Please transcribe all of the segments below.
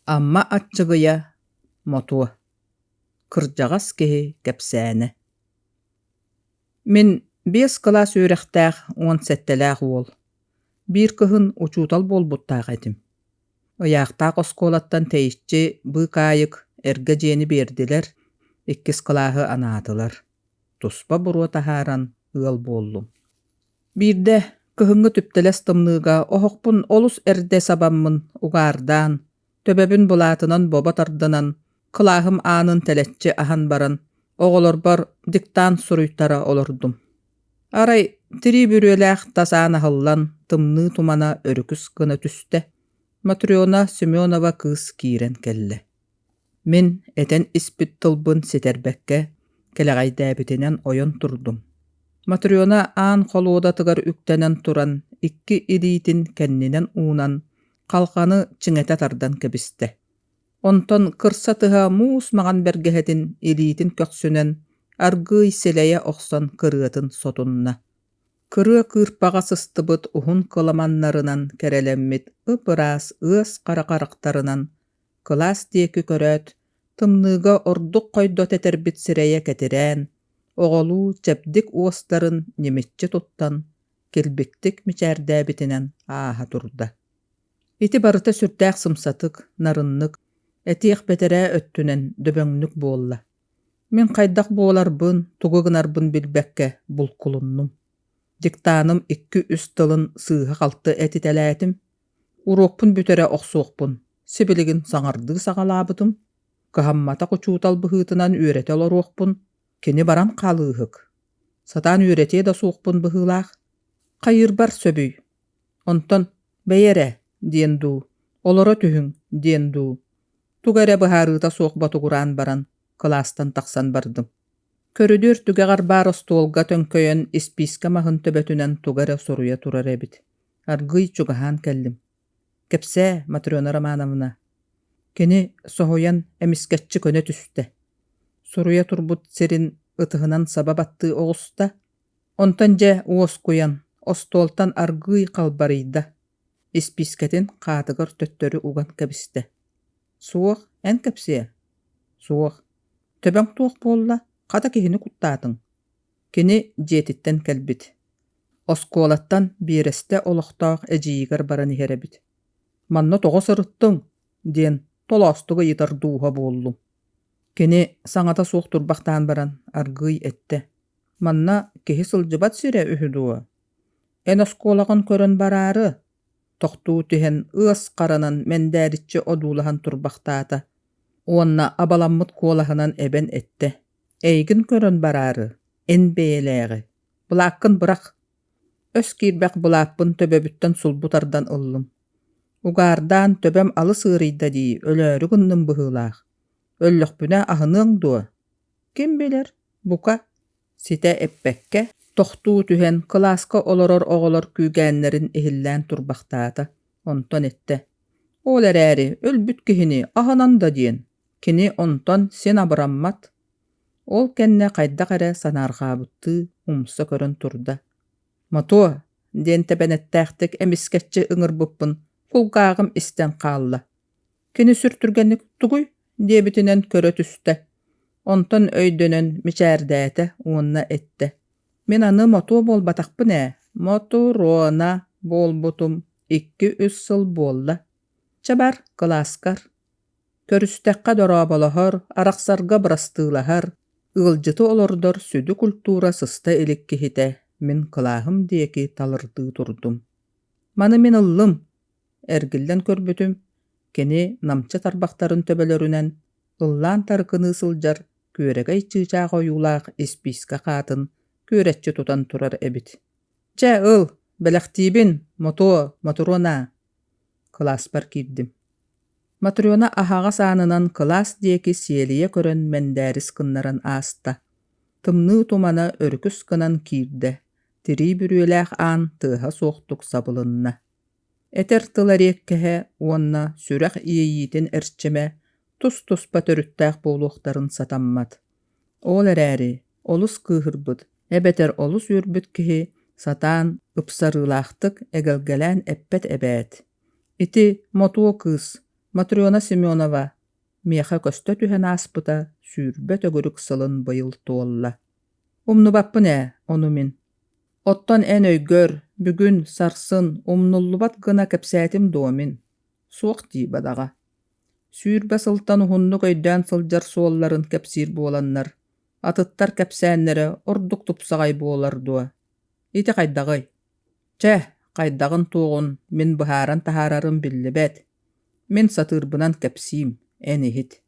Amma atчыгыя мотуа. Кырдьаҕас киһи кэпсээне. Мин 5 класс үөрэхтээх 17 уол. Биир кыһын учуутал буолбуттаах этим. Ыяахтаах оскуолаттан тэйиччи быы каайык эргэ дьиэни биэрдилэр, 2 клааһы анаатылар. Туспа буруа таһааран ыал буоллум. Биирдэ кыһыҥҥы түптэлэс тымныыга оһохпун олус эрдэ сабаммын угаардаан, төбөбүн булаатынан боба тардынан, кылааһым аанын тэлэччи аһан баран, оҕолорбор диктант суруйтара олордум. Арай тирии бүрүөлээх тасаан аһыллан тымныы тумана өрүкүс гына түстэ, Матрёна Семёнова кыыс киирэн кэллэ. Мин этэн испит тылбын ситэрбэккэ кэлэҕайдээбитинэн ойон турдум. Матрёна аан холуодатыгар үктэнэн туран, 2 илиитин кэннинэн уунан, халханы чиҥэтэ тардан кэбистэ. Онтон кырса тыһа муус маҕан бэргэһэтин илиитин көксүнэн, аргыый силэйэ охсон кырыатын сотунна. Кырыа кыырпаҕа сыстыбыт уһун кыламаннарынан кэрэлэммит ыпыраас ыас харахарахтарынан класс диэки көрөөт, тымныыга ордук хойдот этэрбит сирэйэ кэтирээн, оҕолуу чэпдик уостарын немиччи туттан, килбиктик мичээрдээбитинэн ааһа турда. Ити барыта сүрдээх сымсатык, нарыннык, этиэх бэтэрээ өттүнэн дөбөҥнүк буолла. Мин хайдах буоларбын, тугугынарбын билбэккэ булкулуннум. Диктааным 2-3 тылын сыыһа халты этитэлээтим, уруокпун бүтэрэ охсуохпун, сибилигин саҥардыы саҕалаабытым, кыһаммата кучуутал быһыытынан үөрэтэ олоруохпун, кини баран хаалыыһык. Сатаан үөрэтие да суохпун быһыылаах. Хайырбар сөбүй. Онтон бэйэрэ диэн дуу, олоро түһүң диэн дуу. Тугэрэ быһаарыыта суох батугураан баран, класстан тахсан бардым. Көрүдүр түгэҕар баар остуолга төҥкөйөн исписка маһын төбөтүнэн тугэрэ соруйа турар эбит. Аргый чугаһаан кэллим. Кэпсээ, Матрёна Романовна. Кини соһуйан эмискэччи көнө түстэ. Соруйа турбут сирин ытыһынан саба баттыы оҕуста. Онтон дьэ уоскуян, остуолтан аргый халбарыйда. Испискэтин хаатыгар төттөрү уган кэбистэ. Суох, эн кэпсээ? Суох. Төбөҥ туох буолла, хата киһини куттаатыҥ. Кини дьиэтиттэн кэлбит. Оскуолаттан биэрэстэ олохтоох эдьиигэр баран иһэрэбит. Манна тоҕо сырыттыҥ, диэн толоостуга йытар дууһа буоллум. Кини саҥата суох турбахтаан баран аргый этте. Манна киһи сылдьыбат сирэ үһү дуо. Эн оскуолагын көрөн бараары, тохтуу түһэн ыас харанан мэндээриччи одуулаһан турбахтаата. Уонна абаламмыт куолаһынан эбэн этте. Эйгин көрөн бараары, эн бэйэлээҕи. Булааккын бырах. Өс киирбэх булааппын төбөбүттэн сулбутардан ыллым. Угаардаан төбөм алы сыырыйда дии өлөөрү гынным быһыылаах. Өллөхпүнэ аһыныаҥ дуо. Ким билэр, бука. Ситэ эппэккэ, тохтуу түһэн класска олорор оҕолор күүгээннэрин иһиллээн турбахтаата. Онтон этте. Ол эрээри, өлбүт киһини аһынан да диэн. Кини онтон син абыраммат. Ол кэннэ хайдах эрэ санаарҕаабыттыы умса көрөн турда. Матуа, диэн тэбэнэттээхтик эмискэччи ыҥырбыппын, кулгааҕым истэн хаалла. Кини сүртүргэнник тугуй диэбитинэн көрө түстэ. Онтон өйдөнөн мичээрдээте уонна этте. Мен аны Мотуа буолбатахпын ээ. Мотуруона буолбутум 2-3 сыл буолла. Чабар класскар. Көрүстэххэ дорооболоһор, арахсарга бырастыылаһар, ыалдьыты олордор сүдү культура сыста илик киһитэ мин кылааһым диэки талырдыы турдум. Маны мин ыллым, эргиллэн көрбүтүм, кини намча тарбахтарын төбөлөрүнэн ыллаан тарыкыны сылдьар күөрэгэй чыычаах ойуулаах исписка хаатын күөрэтчи тутан турар эбит. Чэ ыл, бэлэхтиибин, Мотуруона. Класспар киирдим. Матрёна аһаҕа саанынан класс диэки сиэлийэ көрөн мэндээрис кыннаран ааста. Тымныы тумана өрүкүс кынан киирдэ. Тирии бүрүөлээх аан тыаһа суохтук сабылынна. Этер тылариэккэһэ уонна сүрэх ийийитин эрчиме тус-туспа төрүttäэх буолуохтарын сатаммат. Ол эрээри, олус кыыһырбыт, эбэтэр олус үөрбүт киһи сатаан ыпсарыылаахтык эгелгэлээн эппэт эбээт. Ити Мотуа кыыс, Matriona Semyonova meха köstö tühen aspıta sürbe tögürük sılın bıyıl tuolla. Umnu bappı onu min. Ottan en öygör, бүгүн сарсын, умнуллубат гына кепсәтим дуомин. Суох диба daga. Сүүрбе сылтан ухунну көйдөн сылжар суолларын кепсир буоланнар. Atıttar kepsәннәре ордук тупсагай буолар дуа. Ити кайдагай. Чә, кайдагын туогун мен бухаран тахарарын биллебет. Мен сатырбынан кепсим, энихит.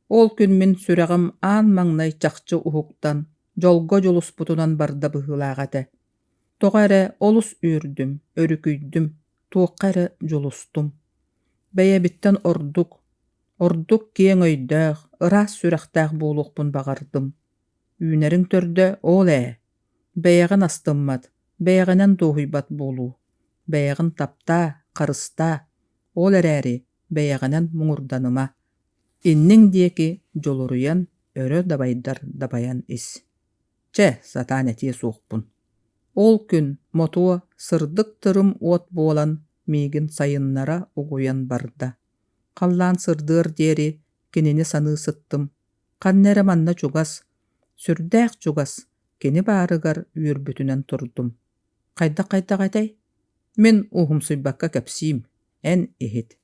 Ол күн мен сүрәгім аан маңнай чакчы ухуктан, жолго жолуспутунан барда быһылагата. Тоғары олус үрдüm, өрүкүйдüm, туоққары жолустум. Бәйе биттен ордук кең өйдөг, ырас сүрәхтәг болуқпын бағардым. Үйнерің төрді ол бәйәғін астыммат, бәйәғінен доғыйбат болу. Бәйәғін тапта, қарыста, ол әрі бәйәғінен мұңырданыма. Иннің деки жолуруян өрі дабайдар дабаян ис. Чә, сатан әтие соқпын. Ол күн мотуа сырдык тырым от болан мигин сайыннара угуян барда. Қаллан сырдыр дери кенени саны сыттым. Каннері манна чугас, сүрдәк чугас, кені барыгар үйірбүтінен тұрдым. Қайда? Мен ухумсуйбакка кәпсим, ән ихит.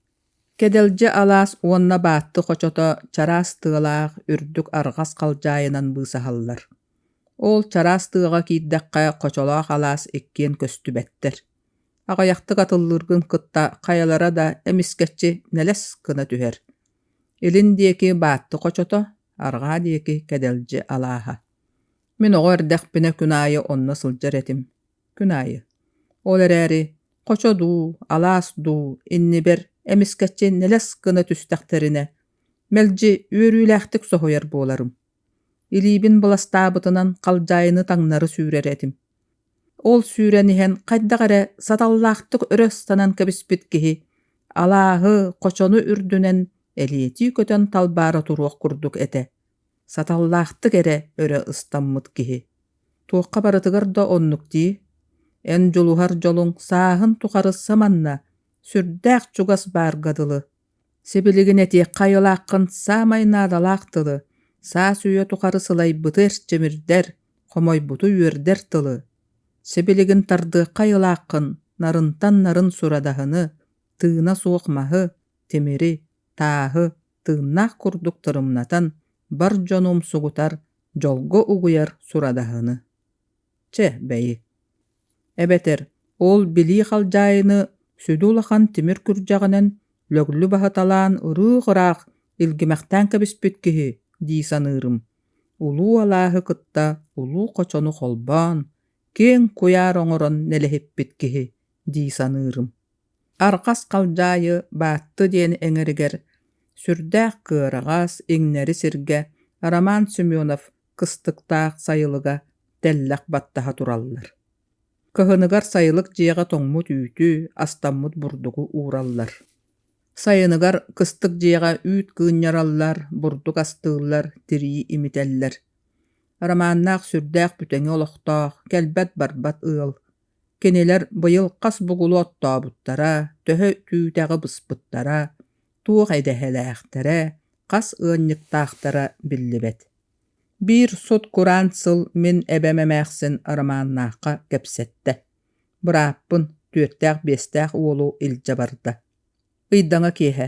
Кеделже алас уонна баатты қочото чарас тыылаақ үрдік арғас қалжайынан бысахаллар. Ол чарас тыыға кийддәққа қочолоақ алас еккен көстү бәттер. Ағаяқтық атыллыргын кытта қаялара да әміскетчі нәлес кына түхер. Илин деки баатты қочото, арға деки кеделже алааха. Мен оғы әрдәқпіне күнайы онна сылжар этим. Күнайы. Ол әрі қочоду, аласду, инни бер әміскетчі нәлес кына түстәқтеріне. Мәлжі өрүләқтік соғойар боларым. Илибин быластабытынан қалжайыны таңнары сүүрер этим. Ол сүүренихен қайдағары саталлақтық өрөстанан кәбіспет кеhi, алағы қочону үрдінен әлиеті көтен талбары тұруақ күрдік әті. Саталлақтық әрі өрі ыстаммыт кеhi. Туаққа барытығыр да оннық дей, ән жолуғар жолың сағын тұқары саманна, сүрдәқ чугас барғадылы. Себілігін әте қайылаққын самай надалақтылы. Саа сүйе тұқары сылай бұтыр чемірдер, қомой бұты үйердер тылы. Себелігін тарды қайылаққын, нарынтан нарын сұрадағыны, тыына соқмағы, темері, тағы, тыынақ күрдік тұрымнатан, бар жонум сұғытар, жолғы ұғыяр сұрадағыны. Че, бәйі. Әбетер, ол білі қалжайыны сөдулақан темір күржағынан лөглі бағыталан ұры-ғырақ илгімәқтен кәбіспет кеhi. Дий санырым. Улу алағы кытта, улу қочону холбан, кен куяр оңырын нелехеппет кеhi, дий санырым. Арқас қалжайы баатты ден әңірігер, сүрдәқ кырағас еңнері сірге Роман Семенов кыстықтақ сайылыға тәлләқ баттаға тураллар. Кығыныгар сайылық жеға тоңмут үйті, астаммут бурдугу ураллар. Сайыныгар кыстык жега үйт кыынняраллар, бурдук астыыллар, тирии имителлер. Романнақ сүрдәқ бүтәңе олықтақ, кәлбәт барбат ыл. Кенелер быйыл қас бұғылу оттабыттара, төхі түйтәғі бұспыттара, туық әйдәхеләқтәрі, қас ығыннықтақтара биллебет. Bir сот куран сыл мен әбәмәмәқсін Романнаққа кәпсетті. Бұраппын төрттәқ-бестәқ олу илжа барды. Ыйдаңа кеһе.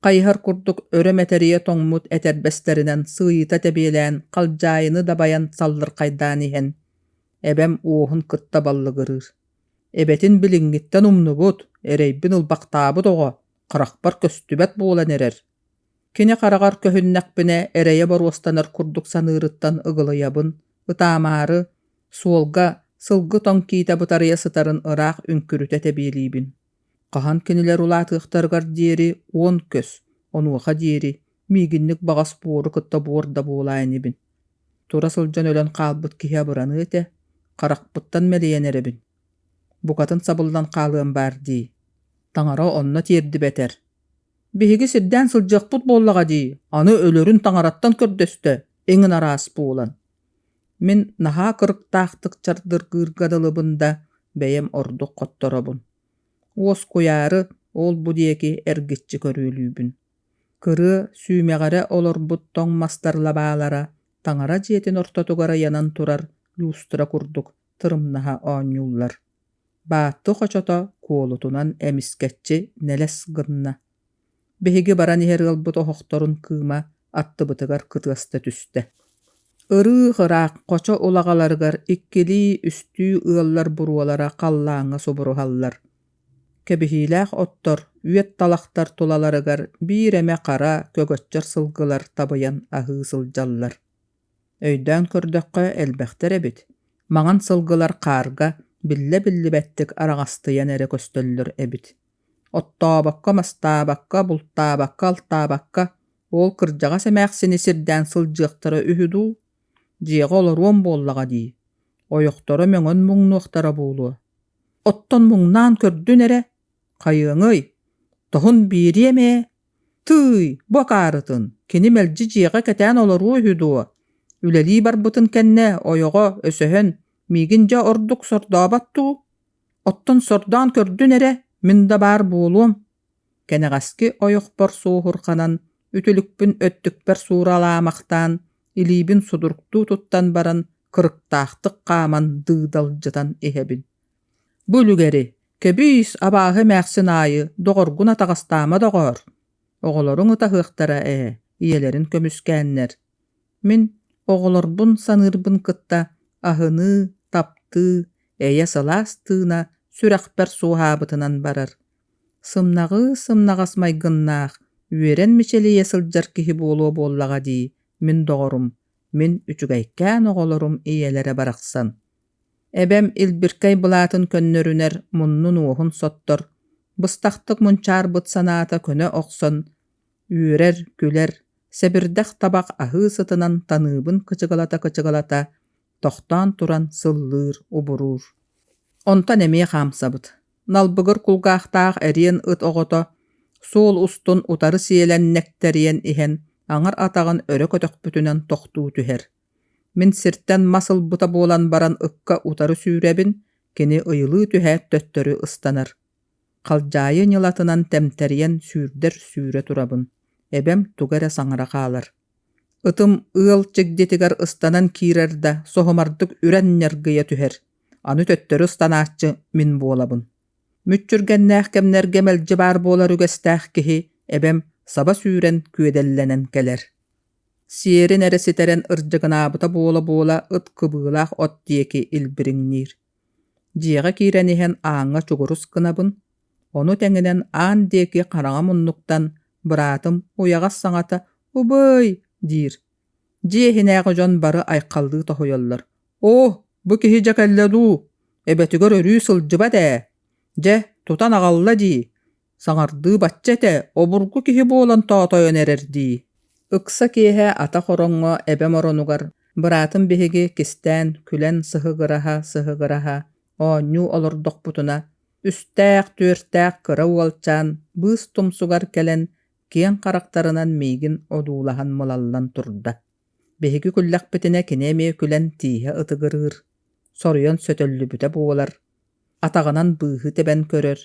Қайһар курдук өрө мәтерие тоңмут әтәрбәстерінен сыйыта тәбелән қалжайыны дабаян саллыр қайдан ихен. Әбәм оғын кытта баллығырыр. Әбәтін біліңгіттен умны бұд, әрейбін ұлбақтабы доға, қырақпар көстүбәт болан әрер. Кене қарағар көхіннәқпіне әрейе бар останар курдук санырыттан ұғылыябын, ұтамары, суолға сылғы тоң кейті бұтарыя сытарын ұрақ үнкүріті тәбелейбін. Qahan keniler ulatığıqtargar deri 10 kös, onuğa deri, migинник бағас boru kıtta borda bolayın ibin. Tora sılcan ölen qalbıt kihe buranı ete, qaraqbıttan meleyen erebin. Bukatın sabıldan qalığın bar di. Tangara onna terdi beter. Bihigi sirden sılcaq put bollağa di, anı ölörün tangarattan kördöstü, eŋin aras bolan. Min naha kırık taqtık çardır gırgadılыбында beyem ordu qottorobun. Os koyarı ol bu diyeki ergitçi körülübün. Kırı süümeğere olorbut toň mastarlabaalara, taňara jetin ortotugara yanan turar, lustra kurduk, tırımnaha oňullar. Baatty hoçota kuolutunan emisketçi neles gynna. Behigi baran iher ılbut ohoktorun kıma attı bıtıgar kıtgasta tüste. Irı hırak koça ulagalargar ikkili üstü ığallar burualara kallaňa soburuhallar. Kebihiläh ottor, üet talaktar tulalarıgar bir eme kara kögötçer sılgılar tabayan ahı sıljallar. Öýdän kördökkä elbähter ebit. Maňan sılgılar karga, bille bettik aragastıyan ere köstöllür ebit. Ottabakka, mastabakka, bultabakka, altabakka, ol kırjaga semäksini sirden sıljıqtara ühüdu, jiga olaruam bollaga di. Oyoktora meňön muňnuqtara bolu. Otton muňnan kördün ere, kayıňy, tohun biriyeme, tüy, bokarıtın, kini melji jiga ketän olaru ühüdu. Üleli barbytyn kenne, oyoga, ösöhön, miginja orduk sordabattu. Otton sordan kördün ere, minda bar bolum. Kenegaski oyok bor suhurkanan, ütülükbün öttükber suralamaqtan, ilibin suduruktu tuttan baran, kırıktaqtık qaman dıdaljıdan ehebin. Bülügeri, kebis abağı mäksin ayı, doğurgun atagastama doğur. Oğolorun ıta hıqtara iyelerin kömüskänler. Min oğolorbun sanırbın kıtta, ahını, taptı, salastığına, sürekber suhabıtınan barar. Sımnagasmay gınnaq, üeren miçeli yasıljar kihi bolu bollaga di, min doğurum, min üçügaykkän oğolorum iyelere baraksan. Ebem ilbirkay bulatın könnörüner munnun uğun sottor, bыстaqtık munçar bıt sanata köne oqson, ürer, güler, sebirdaq tabak ahı sıtınan tanıbın kıçıgalata, tohtan turan sıllıır, uburur. Ontan emeye xamsabıt. Nalbıgır kulgaqtaq erien ıt oğoto, sol ustun utarı siyelen nekteriyen ihen, aňar atagın öre kötök bütünen tohtuu tüher. Min sirtten masıl buta bolan baran ıkka utarı süürebin, kini ıyılı tühät töttörü ıstanar. Kaljaýy nylatynan temteriyen sürder süüre turabın. Ebem tugara saňara qalar. Itım ııl çigdetigar ıstanan kirerde sohumardyk ürenner gıya tüher. Any töttörü ıstanatçı min bolabın. Mütçürgennäh kemner gemelji bar bolar ügestäh kihi, ebem saba süüren küedellenen keler. Siyerin eresiteren ırjıgınabıta bola ıt kıbılaq ot dieki ilbiriňnir. Jiga kirenihen aňa çugurus kınabın, onu teňinen an dieki qarağa munnuktan bıratım uyagas saňata ubay dir. Jihinäge jon bары ayqaldığı tohoyallar. Oh, bu kihi jakalladu, ebetiger örü sılcıba de. Je, tutan agalla di. Saňardığı batçete, oburgu kihi bolan tatoyon ererdi. Yksa kihe ata horoňňa ebem oronugar, bıratım behigi kisten külen sıhıgıraha, oňu olurdok butuna, üstäq türtäq kıra ualçan, bız tumsugar kelen, kiyen karaktarynan migin odulahan molallan turda. Behigi kullak bitine kineme külen tihe ıtıgırır. Soruyon sötöllü büte bolar. Ataganan bıhı teben körör.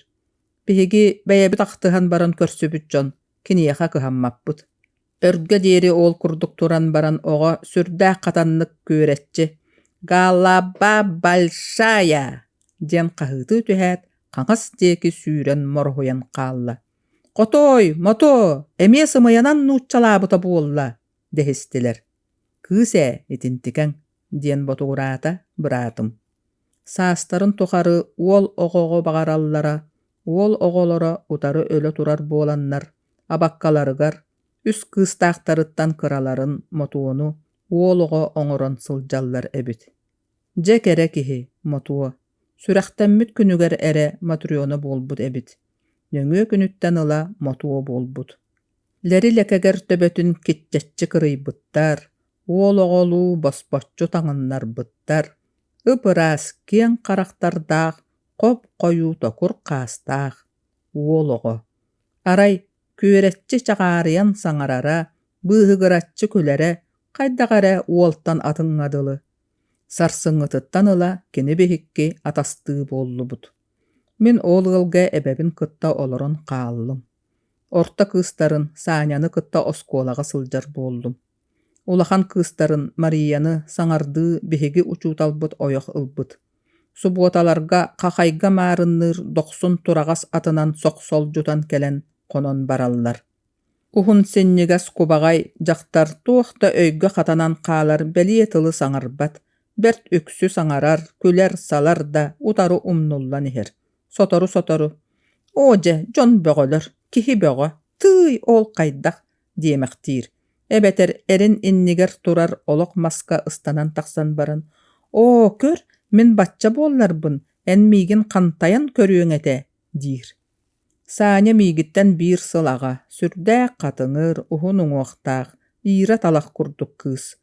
Behigi beyebi taqtıhan baran körsübüt jon, kiniyeha kıhammapput. Örgge deri ol kurduk turan baran oğa sürdäq katanlık köretçi. Galaba balşaya diyen qahıtı tühät, qaňas deki süüren morhoyan qalla. Qotoy, moto, emie sımıyanan nuççalabuta bolla, dehistiler. Kıse itintiken, diyen botugurata bıratım. Saastarın toqarı ol oğoğu bağarallara, ol oğolara utarı öle turar bolanlar, abakkalarıgar, üst kıstaqtarıttan kıraların motuonu, ol oğo oňoran sıljallar ebit. Jek ere kihi, motuo, sürektenmit günüger ere matriona bolbut ebit. Nöňe günütten ıla motuo bolbut. Leri lekeger töbötün kitçetçi kırıybıttar, ol oğolu bosbotçu taňanlar bıttar, ıpıras kiyen karaktardaq, kop koyu tokur qastaq, ol oğo. Aray, küretçi çaqarıyan saňarara, bıhıgıratçı külere, qaydagara uoltan atın adılı. Sarsyňytyttan ıla kini behikki atastığı bollubut. Min ol ılga ebebin kıtta oloron qallım. Orta kıstарын Saanyanı kıtta oskolaga sıljar boldum. Ulahan kıstарын Mariyanı saŋardığı bihigi uçutalbıt oyoq ılbıt. Subotalarga kakayga marınnır 90 turagas atınan soqsol jutan kelen konon barallar. Uhun sennigas kubagay jaktar tuoqta öйgө katanan qalar beliye tılı saŋarbat. Bert öksü saŋarar, küler salar da utarı umnullan iher. Sotoru. Oje, jon bögölür, kihi bögö, tıy ol qaydak diyemektir. Ebeter erin inniger turar olok maska ıstanan taksan barın. O kör, min batça bollarbın, en migin kantayan körüyün ete, dir. Saanya migitten bir sılaga, sürdäk katıngır, uhunun oqtaq, ira talak kurduk kız.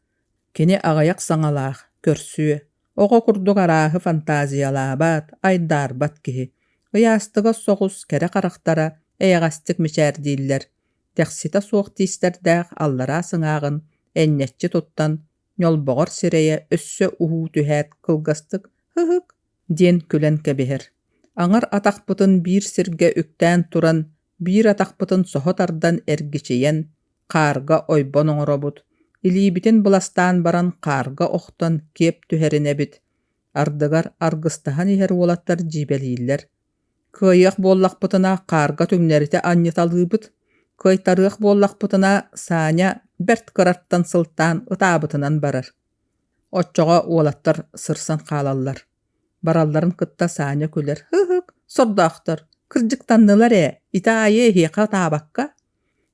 Kini agayak saŋalaq, körsüye. Ogo kurduk arahı fantaziyalabat, aydarbat kihi. Gıyastıga soğuz kere qaraktara, eyagastik miçer diller. Teksita soğuk tisterdak allara sıŋağın, ennetçi tuttan, yolboğor sireye össö uhu tühät kılgastık, hıhık, diyen külen kebiher. Aŋar atakpıtın bir sirge üktän turan, bir atakpıtın sohotardan ergiçeyen, qarga oybon oňorobut. İlibitin bulastan baran qarga oqtan kep tüherinebit. Ardıgar argıstahan iher olattar jibeliller. Kıyık bollakpıtına qarga tüňlerite anyıtalıbıt. Kıytarık bollakpıtına Saanya bert kırarttan sıltan ıtabıtınan barar. Otçoğa olattar sırsan qalallar. Baralların kıtta Saanya küler. Hıhık, sordaqtar. Kırjıktandılar ita aye hiqa tabakka.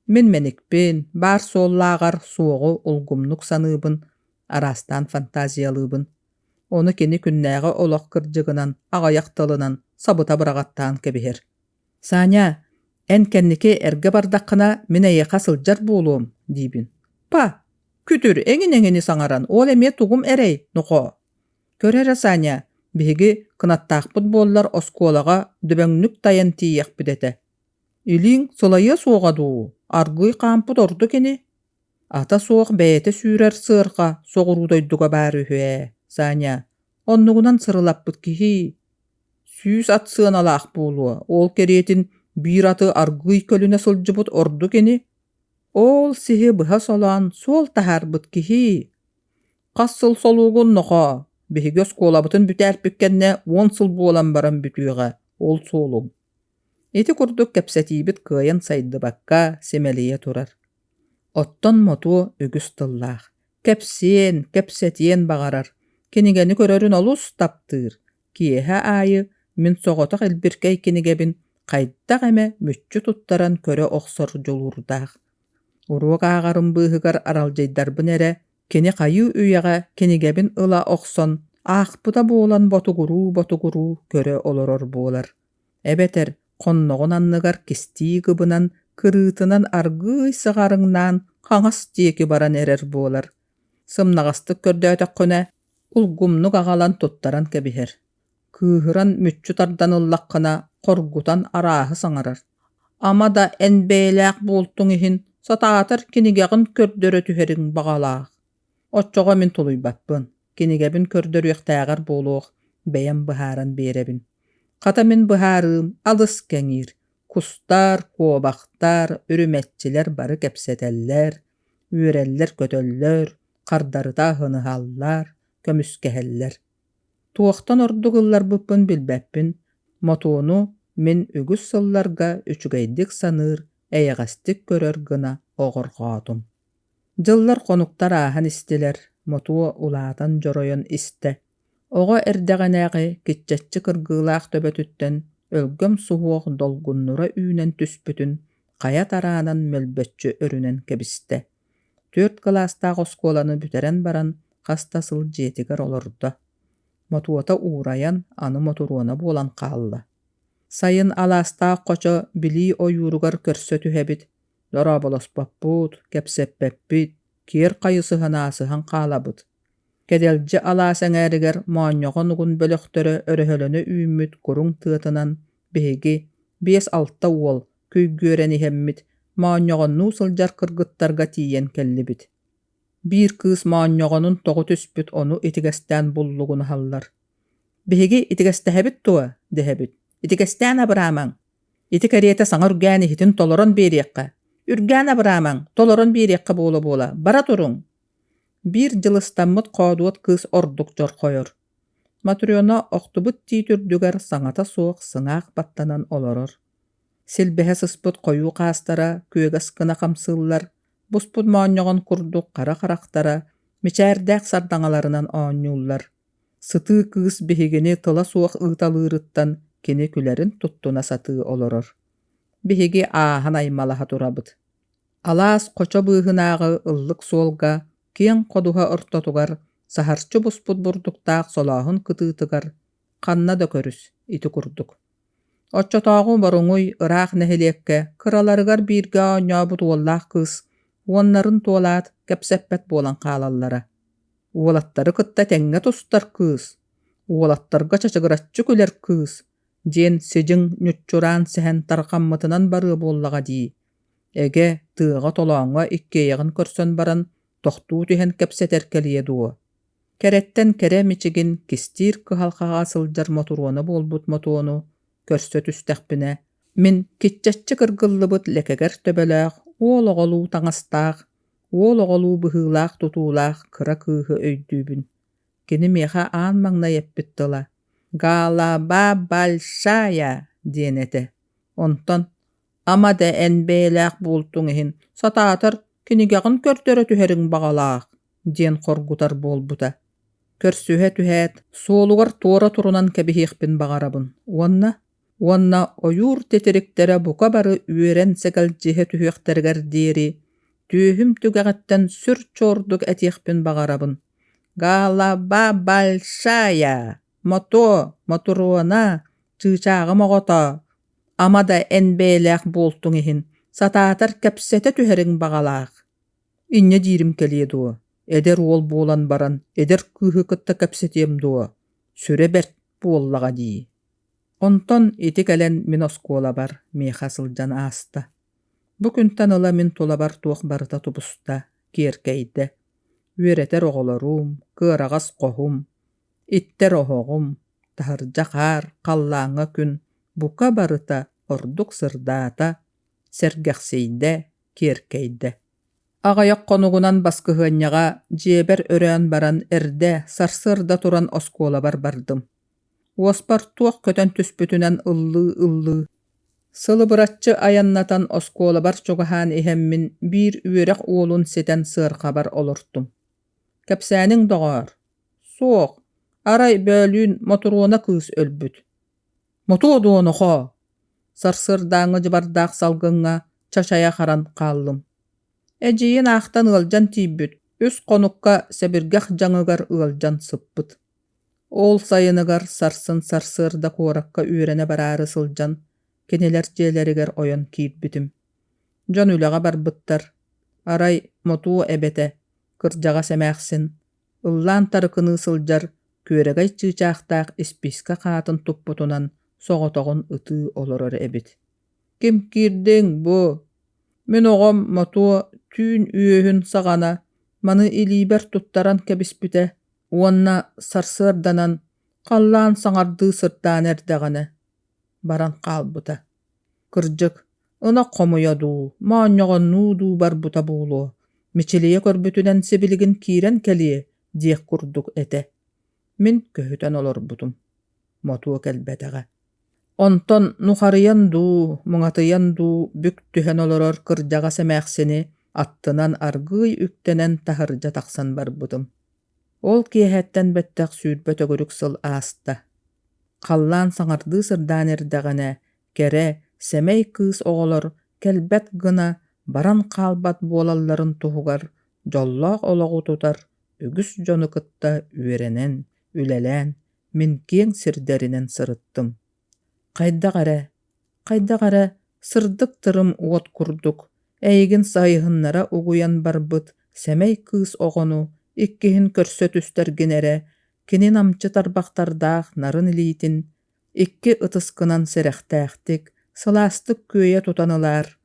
Min menikbin, bar sollağar soğu ulgumluk sanıbın, arastan fantaziyalıbın. Onu keni künnäge olaq kırjıgınan, agayak talınan, sabuta bıragattan kebiher. Saanya, en kenniki erge bardaqına mine yeqa sıljar bolum, dibin. Pa, kütür eňin saŋaran, ol eme tugum erey, nuko. Körere Saanya, bihigi kınattaqpıt bollar oskolaga düböňnük tayan tiýek bidete. İliň sılaya soğadu, argıy qampıt ordu keni. Ata soğuk beyete süürer sırqa, soğurudoyduga barühüe, Saanya. Onnugunan sırılappıt kihi. Süýs atsığın alaq bolu, ol keretin bir atı argıy kölüne sılcıbıt ordu keni. Ol sihi bıha solan sol taharbıt kihi. Qassıl solugun noqa, bihi göz kolabıtın bütär bükkenne 10 syl bolan baran bütüge, ol solum. Eti kurduk kepsetibit kıyan saydı bakka semeliye turar. Otton motu ügüs tıllaq. Kepsetiyen bağarar. Kenigeni körörün olus taptır. Kiyehe ayı min soğotak elbirkey kenigebin qayddaq eme mütçü tuttaran köre oqsor jolurdaq. Uruq ağarın bıhıgar araljaydarbın ere, keni qayı üyaga kenigebin ıla oqson, aqpıda bolan botuguru köre oloror bolar. Ebeter, konnoğun anныgar kesti gıbınan, kırıtınan argıy sığarıngnan qaňas dieki baran erer bolar. Sımnagastık kördötek köne, ulgumnuk agalan tuttaran kebiher. Kıhıran mütçü tardan ıllaqkına korgutan arahı saŋarar. Ama da en beylaq boltuň ihin satatar kinigegin kördörö tüheriň bagalaq. Otçoga min tuluybappyn. Kinigebin kördörüýek täger boluq, beýen bıharan berebin. Kata min bıharym alys keňir. Kustar, kobaktar, ürümetçiler bary kepseteller, üreller kötöller, qardarıda hыныhallar, kömüskeheller. Tuoqtan ordugullar bupun bilbeppin, motonu min ügüs sıllarga üçügeydik sanır, eýagastik görör gına oğurgatum. Jıllar konuktar ahan istiler, motu ulatan joroyon iste. Oga erdegenägi kitçetçi kırgılaq töbetütten, ölgöm suhuoq dolgunnura ünen tüspütün, kaya taranan mölbötçü örünen kebiste. 4 klastaq oskolanı büteren baran hastasıl jetiger olurdu. Motuota uğrayan anı motoruona bolan qallı. Sayın alastaq qoço bili o yurugar körsötühebit. Dorabolos bapput, kepseppeppit, kier qayısı hanasıhan qalabıt. Kedelci alasen eriger moanyogon ugun bölöktörö öröhölönö ümmüt kurun tıatınan bihigi 5-6 wol küy göreni hemmit moanyogon nusıljar kırgıttarga tiyen kellibit. Bir kız moanyogonun togu tüspüt onu itigestten bullugunu hallar. Bihigi itigestehebit tuwa dehebit. Itigestten abramaň. Iti kariyete saňa ürgäni hitin toloron beriyekka. Ürgäne bıraman, toloron beriyekka bola. Bara turun. Bir jılıstammıt qoduot kız orduk jor koyor. Matryona oktubut titürdüger saňata soğuk sıňaq battanan oloror. Silbehe sıspıt koyu qastara, köge sıkına kamsıllar, busput maňogon kurduk qara qaraktara, miçärdäk sardaňalarынан oňullar. Sıtı kız bihigini tıla soğuk ıtalırıttan kini külerin tuttuna satı oloror. Bihigi ahan aymalaha turabıt. Alas koça bıhınağı ıllık solga, kiyen koduha ortotugar, saharçı busput burduktaq solahın kıtıtıgar, kanna dökörüs, iti kurduk. Oççotağu boruňuy ıraq nehelekke, kıralarıgar birge oňabut ollaq kız, onların tuolat kepseppet bolan qalallara. Uolatları kıtta teňe tustar kız. Uolattarga çaçıgıratçı küler kız. Jen sejin nüççuran sehen tarqammatınan barı bollaga di. Ege tığa tolaňa ikke ýagyn körsön baran toxtuu tühen kepseterkeliye duo. Keretten kere miçigin kistir kıhalqağa sıljar motorunu bolbut motonu körsöt üstekbine. Min kitçetçi kırgıllıbıt lekeger töbelaq, oğloğolu taňastaq, oğloğolu bıhılaq tutulaq kıra kıhı öydübün. Kini meha an maňna ýepbitdila. Galaba balşaya diyenete. Ondan ama da enbelaq boltuň ehin satatar kinigagyn körtere tüheriň bagalaq diyen korgutar bolbuta. Körsühe tühet solugar tora turunan kebihikbin bagarabın. Onna oyur teteriklere buka barı üeren segel jihe tühekterger deri tühüm tügegetten sür çorduk etihbin bagarabın. Galaba balşaya motoruna çıçağım oğota ama da enbelaq boltuň ehin satatar kepsete tüheriň bagalaq. Inne dirim keliyedi o. Eder ol bolan baran, eder kıhı kıtta kepsetiyem doa. Süre bert bollaga diyi. Onton iti gelen min oskola bar, meha sıljan asta. Bu güntan ıla min tolabar tuoq barıta tubusta, kierkeyde. Üreter oğolarum, kıragas qohum, itter ohoğum, taharja qar, qallaňa gün, buka barıta, orduk sırdata, sergeqseyde, kierkeyde. Ağayak konugunan baskıhınyaga jeber örön baran erde sarsırda turan oskola bardım. Ospar tuoq köten tüspütünen ıllı. Sılı bıratçı ayannatan oskola bar çogahan ehemmin bir üerek oğlun seten sığır kabar olurtum. Kepsäniň dogar. Soğuk. Aray bölün motoruna kız ölbüt. Motodoğunu ho. Sarsırdaňy jibardaq salgınga çaşaya qaran qallım. Ejiyin ahtan ıljan tibbüt. Üs konukka sebirgah jaňygar ıljan sıppıt. Ol sayыныgar sarsın sarsırda korakka üýrene barary sıljan. Keneler jeleriger oyan kiýipbitim. Jon ülega barbıttar. Aray motu ebete. Kırjaga semäksin. Illan tarıkyny sıljar. Köregay çıçaqtaq ispiska qatın tupputunan soğotoğun ıtı oloror ebit. Kim kirdiň bu? Men oğam motu tün üýehün sagana many iliber tuttaran kebispite. Onna sarsırdanan qallan saňardy sırtdan erdegine. Baran qalbuta. Kırjyk ona qomoyadu, maňogon nudu barbuta bulu. Miçiliye körbütünen sibiligin kiren keliye diýek kurduk ete. Min köhüten olorbutum. Motu kelbetege. Onton nuharyandu, muňatyyandu, büк tühen oloror kırjaga semäksini attınan argıy üktenen taharja taqsan barbutum. Ol kiyehetten bettek sürbe tögürük sıl asta. Qallan saňardy sırdan erdegine kere semey kız oğolor kelbet gına baran qalbat bolalların tuhugar jollaq olagu tutar ügüs jonu kıtta üerenen, ülelen, min kiň sirderinen sırıttım. Qayda gare, sırdyk tırım ot kurduk. Eýigin sayıhynlara uguyan barbyt semey kız oğonu ikkihin körsöt üsterginere, kini namçı tarbaqtardaq narın ilitin, ikki ıtıskınan serextäktik, sılastyk köye tutanylar.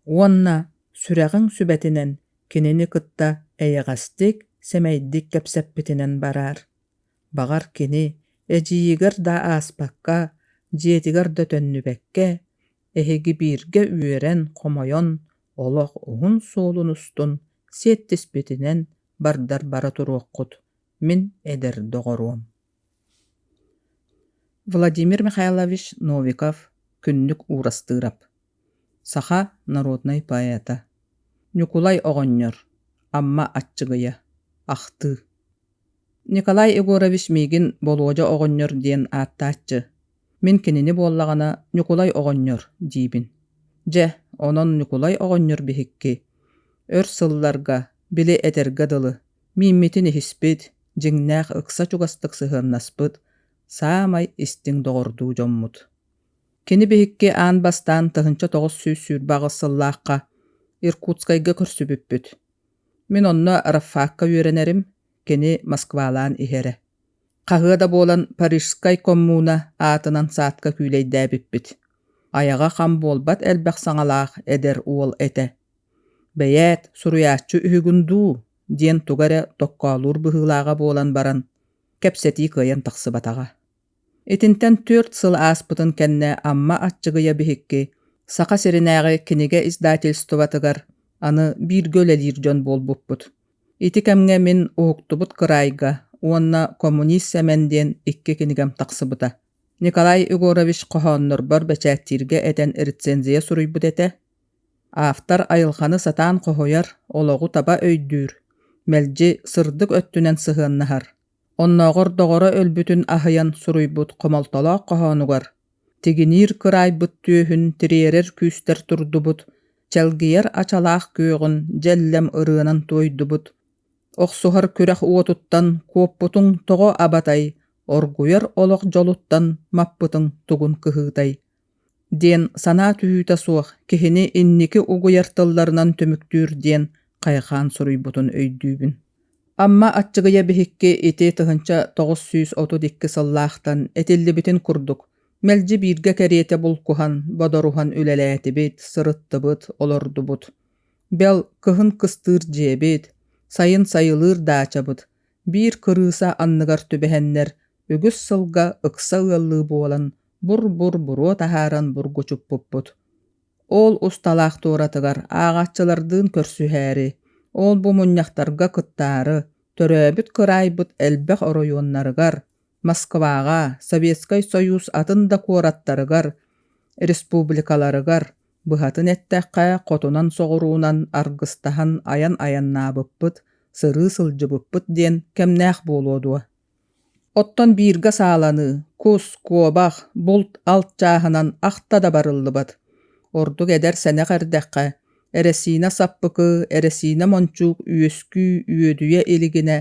Onna süreğin sübetinen kinini kıtta eýegastik, semeydik kepseppitinen barar. Bagar kini ejiyiger da aspakka, jetiger dötönnibekke, ehegi birge üeren komoyon olaq ohun soolunustun siettispitinen bardar bara turuoqqut min eder dogoruom. Владимир Михайлович Новиков күннүк уурастыырап. Саха народный поэта. Николай оҕонньор. Амма аччыгыя. Ахты. Николай Егорович мигин болуожа оҕонньор диэн ааттааччы. Мин кинини буоллаҕана Николай оҕонньор диибин. Же, онон Николай оҕонньор бихикки. Өр сылларга, били этерге дылы. Миммитин иһиспит, жиңнээх ыкса чугастык сыһыаннаспыт, саамай истиң доҕордуу дьоммут. Кини бихикки аан бастаан тыһынча тоҕус сүүр-сүүрбаҕы сыллаахха Иркутскайга көрсүбүппүт. Мин онно Раффаакка үөрэнэрим, кини Москвалаан иһэрэ. Хаһыада буолан Парижскай коммуна аатынан саатка күлэйдээбиппит. Аяга хам буолбат элбэх саҥалаах эдер уол эте. Бэйэт суруяаччы үһүгүндүү диэн тугара токкоолуур быһыылаага буолан баран кэпсэтии кыайан тахсыбатаҕа. Итинтэн 4 сыл ааспытын кэннэ амма аччыгыя бихикки саха сиринээҕи киниге издательствоватыгар аны бииргөлэлиир дьон буолбуппут. Ити кэмҥэ мин уһуктубут кырайга, уонна коммунист сэмэн икки кинигем тахсыбыта. Николай Егорович кохооннорбор бэчээттииргэ этэн рецензия суруйбут эте. Автор айылханы сатаан кохойарологу таба өйдүүр. Мэлжи сырдык өттүнэн сыһыаннаһар. Онноогор доҕоро өлбүтүн аһыйан суруйбут комолтолоох кохоонугар. Тигинир кырайбыт түйөһүн тириэрэр күүстэр турдубут. Чэлгийэр ачалаах күйөгүн дьэллэм ырыанан туойдубут. Охсуһар күрэх уотуттан куоппутуң тоҕо абатай, оргуйар олох жолуттан маппытың тугун кыһыытай. Диэн санаа түһүүтэ суох киһини инники угуйартылларынан төмүктүүр диэн хайхаан суруйбутун өйдүүбүн. Амма аччыгыя бихикки ити тыһынча 932 сыллаахтан этиллибитин курдук. Мэлжи бииргэ кэриэтэ булкухан, бодорухан үлэлээтибит, сырыттыбыт, олордубут. Бэл кыһын кыстыыр дьиэбит, сайын сайылыыр даачабыт. Биир кырыыса анныгар түбэһэннэр, үгүс сылга ыкса ыаллыы буолан, бур буруо таһааран бургучуппуппут. Ол усталаах туоратыгар ааҕаччылардыын көрсүһээри, ол бумунньахтарга кыттаары, төрөөбүт кырайбыт элбэх ороюоннарыгар, Москваға, Советскай Союз атын да куораттарыгар, республикаларыгар, быһатын эттэххэ хотунан соҕуруунан аргыстаһан аян-аяннаабыппыт, сырыы сылдьыбыппыт диэн кэмнээх буолуодуа. Оттон бииргэ сааланы, кус, куобах, булт алт чааһынан ахта да барыллыбат. Ордук эдэр сэнэх эрдэххэ, эрэсиина саппыкы, эрэсиина мончуук үөскүү үөдүйэ илигине,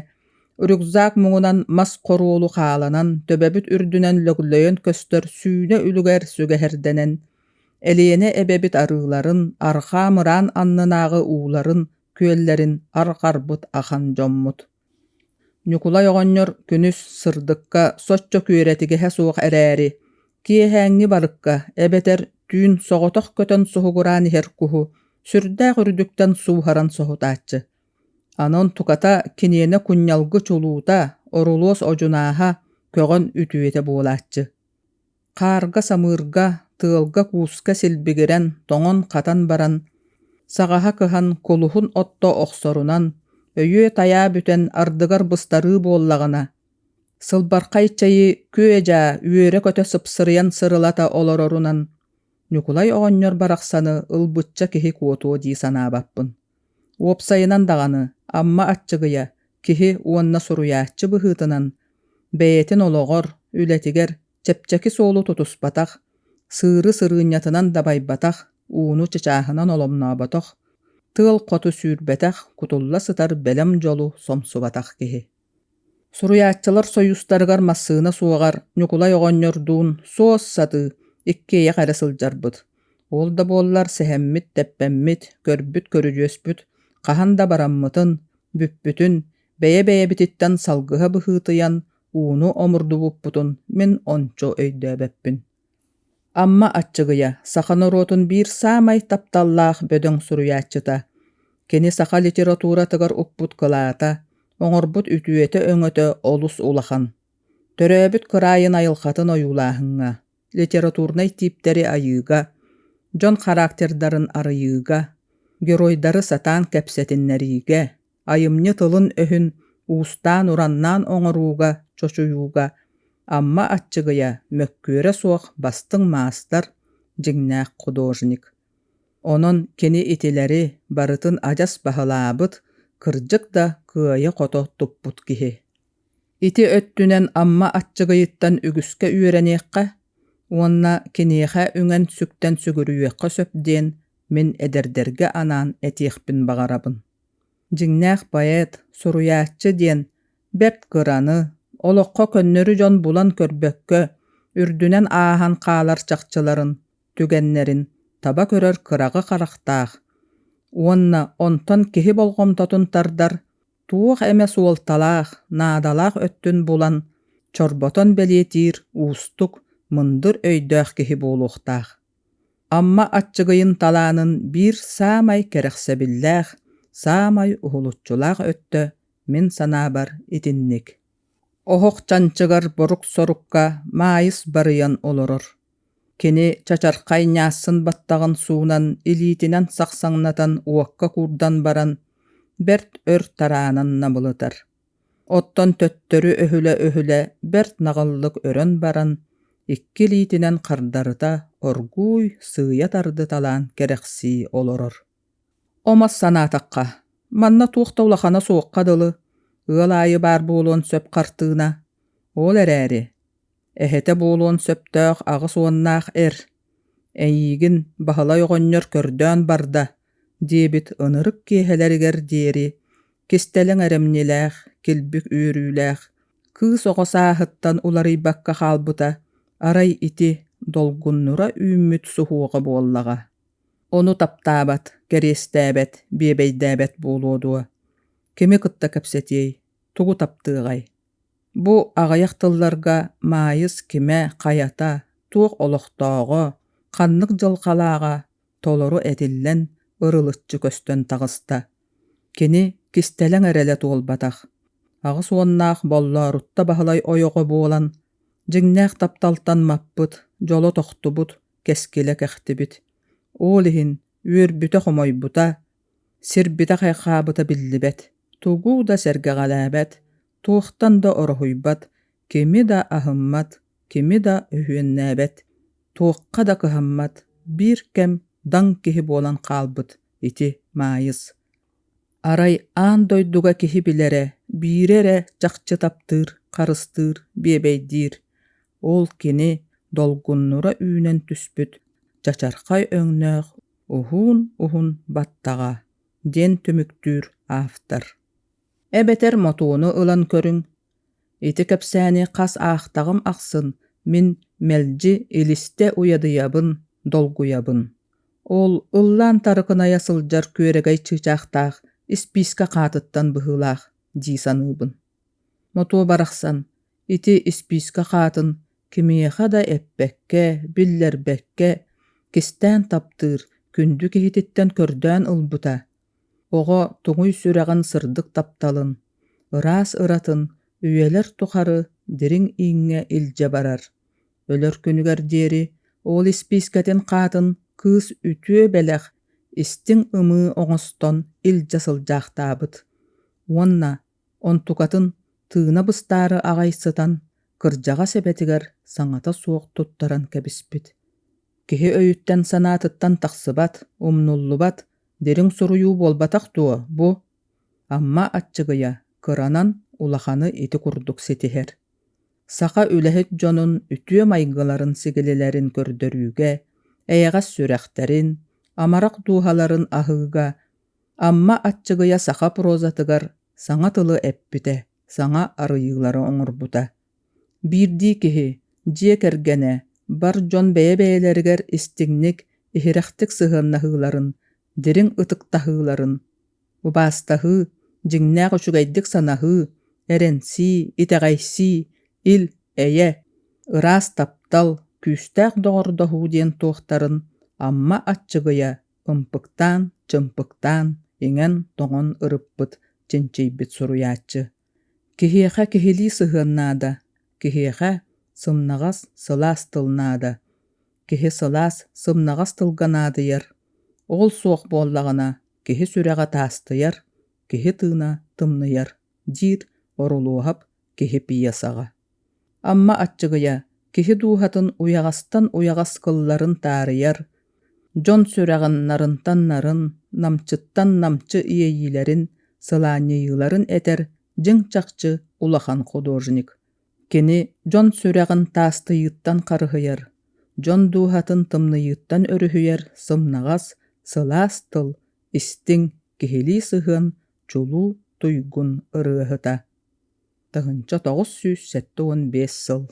үрүкзаак муңунан мас коруолу хааланан, төбөбүт үрдүнэн лөглөйөн көстөр сүүнэ үлүгэр сүгэһэрдэнэн, элиэне эбэбит арыыларын, архаа мыраан аннынаагы ууларын, күөллэрин архарбыт ахан дьоммут. Николай оҕонньор күнүс сырдыкка соччо күөретигиһэ суох эрээри, киэһээҥҥи барыкка эбэтэр түүн соҕотох көтөн суһугураан иһэр куһу, сүрдээх үрдүктэн сууһаран соһутааччы. Анон туката киниэне кунньалгы чулуута, орулуос ожунааһа, көгөн үтүөтэ буолааччы. Хаарга самыырга, тыалга кууска силбигирэн, тоҥон хатан баран, саҕаһа кыһан кулуһун отто охсорунан, өйүө тайаа бүтэн ардыгар быстарыы буоллаҕына. Сылбархай чайы күөжаа үөрэ көтө сыпсырыйан сырылата олорорунан, Николай оҕонньор барахсаны ылбытча киһи куотуо дии санаабаппын. Уопсайынан даҕаны, амма аччыгыя, киһи уонна суруяаччы быһыытынан, бэйэтин олоҕор, үлэтигэр, чэпчэки суолу тутуспатах, сыыры сырыыннятынан дабайбатах, ууну чычааһынан оломнооботох, тыал хоту сүүрбэтэх, кутулла сытар бэлэм дьолу сомсубатах киһи. Суруяаччылар союзтарыгар массыына суоҕар Николай оҕонньордуун суос саты иккиэйэ эрэ сылдьарбыт. Ол да буоллар сэһэммит, тэппэммит, көрбүт көрүдүөспүт, хаһан да бараммытын, бүппүтүн, бэйэ-бэйэбититтэн салгыһа быһыытыйан, ууну омурдубуппутун мин ончо өйдөөбөппүн. Амма аччыгыя, сахан ороотун биир саамай тапталлаах бөдөҥ суруяаччыта. Кини саха литература тыгар уппут кылаата, оҥорбут үтүөтө өҥөтө олус улахан. Төрөөбүт кырайын айылхатын оюлааһыҥҥа, литературнай типтери айыыга, Дьон характerdарын арыйыга, геройдары сатан кэпсэтиннэриге, айымны тылын өһүн уустаан ураннаан оҥоруuga, чочуюuga, amma атчыгыя мөккүөрэ суох бастың маастар дьиҥнээх художник. Онон кини итилэри барытын адьас баһылаабыт, кырдьык да кыайа хото туппут киһи. Ити өттүнэн amma атчыгыйыттан үгүскэ үөрэниэххэ, уонна киниэхэ үҥэн сүктэн сүгүрүйэххэ сөп диэн мин эдэрдэргэ анаан этиэхпин баҕарабын. Дьиҥнээх поэт суруйааччы диэн бэп кыраны, олоххо көннөрү дьон булан көрбөккө, үрдүнэн ааһан хаалар чахчыларын, түгэннэрин таба көрөр кыраҕы харахтаах. Уонна онтон киһи болҕомтотун тардар, туох эмэ суолталаах, наадалаах өттүн булан, чорботон белиэтиир уустук, мындыр өйдөөх киһи буолуохтаах. Amma атчыгыйын талаанын биир саамай кэрэхсэбиллээх, саамай уһулуччулаах өттө мин санаабар итинник. Оһох чанчыгар борук сорукка маайыс барыйан олорор. Кини чачархай ньаасын баттагын суунан илиитинэн сахсаҥнатан уокка куурдан баран, бэрт өр тараанан набылытар. Оттон төттөрү өһүлэ бэрт наҕыллык өрөн баран, икки лиитинэн хардарыта оргууй сыыйа тарды талаан кэрэхсии олорор. Омас санаатахха, манна туохта улахана суокка дылы, ыал аайы баар буолуон сөп хартыына, ол эрээри. Эһэтэ буолуон сөптөөх аҕыс уоннаах эр. Эйигин баһылай оҕонньор көрдөөн барда, диэбит ынырык киэһэлэригэр диэри, кистэлэҥ эрэмнилээх, килбүк үүрүүлээх, кыыс оҕосааһыттан уларыйбакка хаалбыта, арай ити долгуннура үүммүт суһуоҕа буоллаҕа. Ону таптаабат, кэриэстээбэт, биэбэйдээбэт буолуодуа. Кими кытта кэпсэтиэй, тугу таптыыҕай. Бу аҕайах тылларга маайыс кимэ хайата, туох олохтоого, ханнык дьылхалааҕа толору этиллэн ырылыччы көстөн таҕыста. Кини кистэлэҥ эрэлэ туолбатах. Аҕыс уоннаах боллоорутта баһылай ойоҕо буолан, дьиҥнээх тапталтан маппыт, дьоло тохтубут, кэскилэ кэхтибит. Ол иһин үөрбүтэ хомойбута, сирбитэ хайхаабыта биллибэт, тугуу да сэргэҕэлээбэт, туохтан да ороһуйбат, кими да аһыммат, кими да үһүөннээбэт, туохха да кыһаммат, биир кэм даҥ киһи буолан хаалбыт ити маайыс. Арай аан дойдуга киһи билэрэ, биирэрэ чахчы таптыыр, харыстыыр, биэбэйдиир. Ол кини долгуннура үүнэн түспүт, чачархай өҥнөөх уһуун баттаҕа диэн түмүктүүр автор. Эбетер мотуону ылан көрүҥ. Ити кэпсээни хас аахтаҕым ахсын, мин мэлдьи илисте уядыйабын, долгуябын. Ол ыллаан тарыкыная сылдьар күөрэгэй чыычаахтаах, исписка хаатыттан быһыылаах дии саныыбын. Мотуо барахсан, ити исписка хаатын кимиэхэ да эппэккэ, биллэрбэккэ, кистээн таптыыр, күндү киһититтэн көрдөөн ылбыта. Оҕо туҥуй сүрэҕин сырдык тапталын, ыраас ыратын, үөлэр тухары дириҥ ииҥҥэ илдьэ барар. Өлөр күнүгэр диэри, ол испискэтин хаатын кыыс үтүө бэлэх, истиҥ ымыы оҥостон илдьэ сылдьаахтаабыт. Уонна онтукатын тыына быстаары аҕайсытан, кырдьаҕа сэбэтигэр саҥата суох туттаран кэбиспит. Киһи өйүттэн санаатыттан тахсыбат, умнуллубат, дириҥ суруйуу буолбатах дуо бу. Amma атчыгыйа кыранан улаханы ити курдук ситиһэр. Саха үлэһит дьонун үтүө майгыларын сигилилэрин көрдөрүүгэ, эйэҕэс сүрэхтэрин, амарах дууһаларын аһыыга, amma атчыгыйа саха прозатыгар саҥа тылы эппитэ, саҥа арыйыылары оҥорбута. Биирдии киһи дьиэ кэргэнэ, бар дьон бэйэ-бэйэлэригэр истиҥник иһирэхтик сыһыаннаһыыларын, дириҥ ытыктаһыыларын, убаастаһыы, дьиҥнээх үчүгэйдик санаһыы, эрэнсии, итэҕэйсии, ил, эйэ, ыраас таптал, күүстээх доҕордоһуу диэн туохтарын amma атчыгыйа ымпыктаан, чымпыктаан, иҥэн тоҥон ырыппыт чинчийбит суруйааччы. Киһиэхэ киһилии сыһыаннаада, киһиэхэ сымнаҕас сылаас тылнаада. киһи сылаас сымнаҕас тылганаадыйар, ол суох буоллаҕына киһи сүрэҕэ таастыйар, киһи тыына тымныйар диир орулуоһап киһи пьесаҕа. Амма аччыгыйа киһи дууһатын уяҕастан уяҕас кылларын таарыйар, дьон сүрэҕин нарынтан нарын, намчыттан намчы иэйиилэрин, сылаанньыйыыларын этэр дьиҥ чахчы улахан художник. Кини дьон сүрэҕин таастыйыттан харыһыйар, дьон дууһатын тымныйыттан өрүһүйэр сымнаҕас, сылаас тыл, истиҥ киһилии сыһыан чулуу туйгун ырыаһыта. Тыһынча 985 сыл.